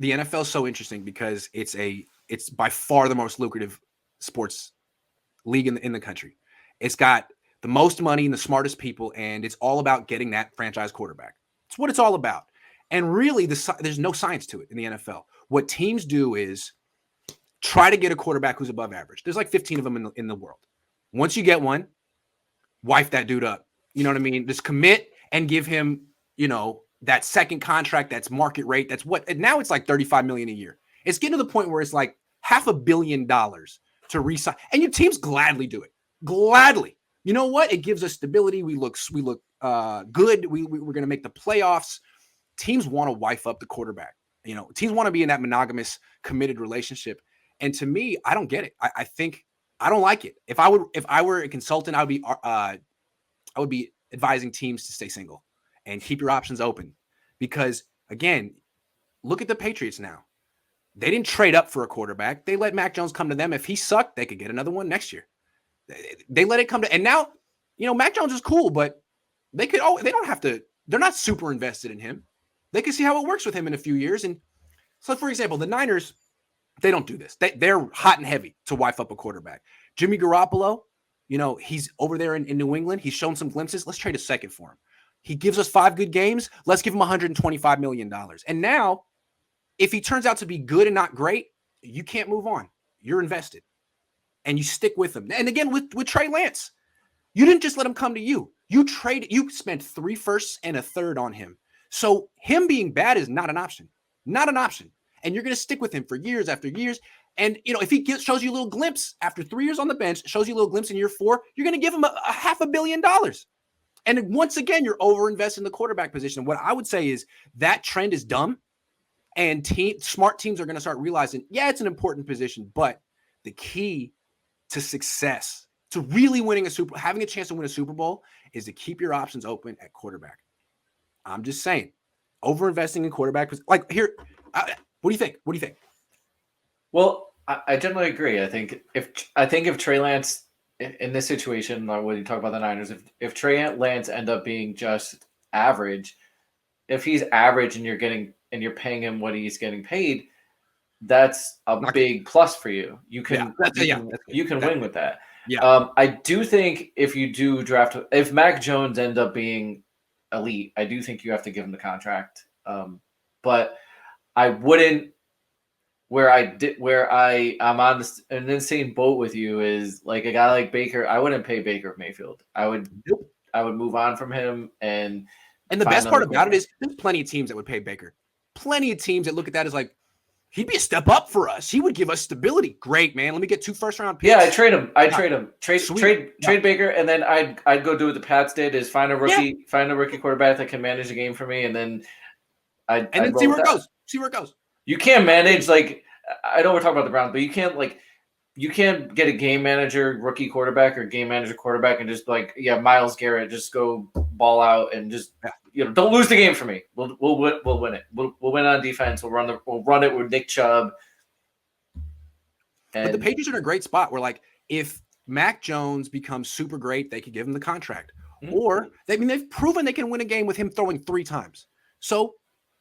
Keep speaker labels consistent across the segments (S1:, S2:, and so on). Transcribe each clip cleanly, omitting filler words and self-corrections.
S1: the NFL is so interesting because it's by far the most lucrative sports league in the country. It's got the most money and the smartest people, and it's all about getting that franchise quarterback. It's what it's all about. And really, there's no science to it in the NFL. What teams do is try to get a quarterback who's above average. There's like 15 of them in the world. Once you get one, wife that dude up. You know what I mean? Just commit and give him, that second contract that's market rate. That's what now it's like $35 million a year. It's getting to the point where it's like $500 million to re-sign. And your teams gladly do it. Gladly. You know what? It gives us stability. We look good. We're going to make the playoffs. Teams want to wife up the quarterback. Teams want to be in that monogamous, committed relationship. And to me, I don't get it. I think I don't like it. If I were a consultant, I would be advising teams to stay single and keep your options open. Because again, look at the Patriots now. They didn't trade up for a quarterback. They let Mac Jones come to them. If he sucked, they could get another one next year. They let it come to, and now, Mac Jones is cool, but they don't have to, they're not super invested in him. They can see how it works with him in a few years. And so, for example, the Niners, they don't do this. They're hot and heavy to wife up a quarterback. Jimmy Garoppolo, he's over there in New England. He's shown some glimpses. Let's trade a second for him. He gives us 5 good games. Let's give him $125 million. And now, if he turns out to be good and not great, you can't move on. You're invested. And you stick with him. And again, with Trey Lance, you didn't just let him come to you. You spent 3 firsts and a third on him. So him being bad is not an option. Not an option. And you're going to stick with him for years after years. And, if he shows you a little glimpse after 3 years on the bench, shows you a little glimpse in year 4, you're going to give him a $500 million. And once again, you're over-invested in the quarterback position. What I would say is that trend is dumb. And smart teams are going to start realizing, yeah, it's an important position, but the key to success, to really having a chance to win a Super Bowl, is to keep your options open at quarterback. I'm just saying, over-investing in quarterback. Like here, what do you think? What do you think?
S2: Well, I generally agree. I think if Trey Lance in this situation, like when you talk about the Niners, if Trey Lance end up being just average, if he's average and you're paying him what he's getting paid, that's a big plus for you. You can win with that.
S1: Yeah.
S2: I do think if you do draft, if Mac Jones ends up being elite, I do think you have to give him the contract. But I wouldn't. I'm on an insane boat with you is like a guy like Baker. I wouldn't pay Baker Mayfield. I would move on from him and
S1: the best part about it is there's plenty of teams that would pay Baker. Plenty of teams that look at that as like, he'd be a step up for us. He would give us stability. Great, man. Let me get 2 first-round picks.
S2: Yeah, I trade him. Trade Baker, and then I'd go do what the Pats did: is find a rookie quarterback that can manage the game for me, and then I'd
S1: see where it goes. See where it goes.
S2: You can't manage I know we're talking about the Browns, but you can't get a game manager rookie quarterback or game manager quarterback and just Myles Garrett, just go ball out and just don't lose the game for me. We'll win it. We'll win on defense. We'll run it with Nick Chubb.
S1: But the Patriots are in a great spot where if Mac Jones becomes super great, they could give him the contract. Mm-hmm. Or they've proven they can win a game with him throwing 3 times. So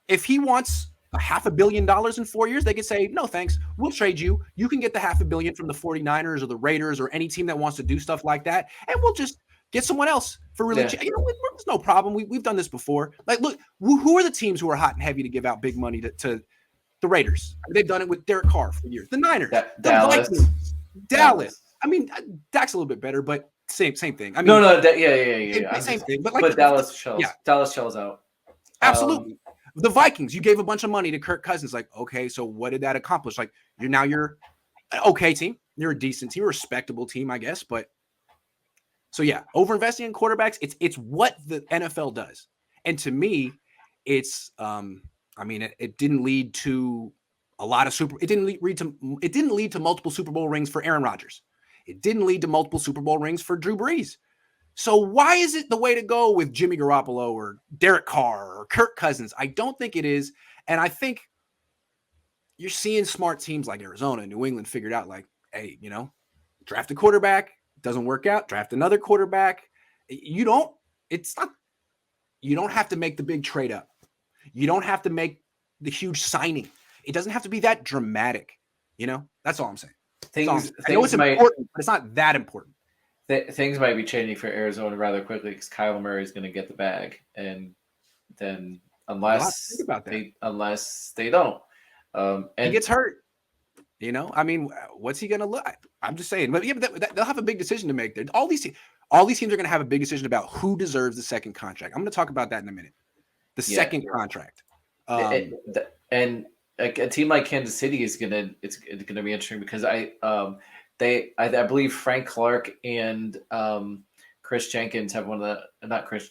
S1: if he wants $500 million in 4 years, they could say, no, thanks. We'll trade you. You can get the $500 million from the 49ers or the Raiders or any team that wants to do stuff like that. And we'll just get someone else for really cheap. There's no problem. We've done this before. Look, who are the teams who are hot and heavy to give out big money to the Raiders? They've done it with Derek Carr for years. The Niners. Dallas. I mean, Dak's a little bit better, but same thing. I mean, same thing. But
S2: Dallas shells out.
S1: Absolutely. The Vikings, you gave a bunch of money to Kirk Cousins. Okay, so what did that accomplish? You're an okay team. You're a decent team, a respectable team, I guess. But so yeah, over-investing in quarterbacks, it's what the NFL does. And to me, it's it didn't lead to a lot of it didn't lead to multiple Super Bowl rings for Aaron Rodgers. It didn't lead to multiple Super Bowl rings for Drew Brees. So why is it the way to go with Jimmy Garoppolo or Derek Carr or Kirk Cousins? I don't think it is. And I think you're seeing smart teams like Arizona and New England figured out hey, draft a quarterback, doesn't work out, draft another quarterback. You don't have to make the big trade up. You don't have to make the huge signing. it doesn't have to be that dramatic. That's all I'm saying. I know it's
S2: things might
S1: important, but it's not that important.
S2: things might be changing for Arizona rather quickly because Kyler Murray is going to get the bag, and then
S1: You'll have to think about that.
S2: unless they don't,
S1: He
S2: and
S1: gets hurt. I mean, what's he going to look? I'm just saying, but they'll have a big decision to make there. All these teams are going to have a big decision about who deserves the second contract. I'm going to talk about that in a minute. The second contract.
S2: And like a team like Kansas City it's gonna be interesting because I believe Frank Clark and Chris Jenkins have one of the not Chris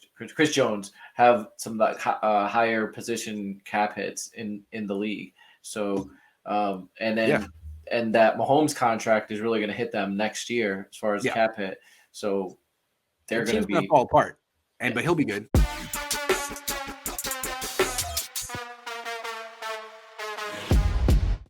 S2: Jones have some of the higher position cap hits in the league. So and that Mahomes contract is really going to hit them next year as far as cap hit. So they're going to
S1: fall apart, but he'll be good.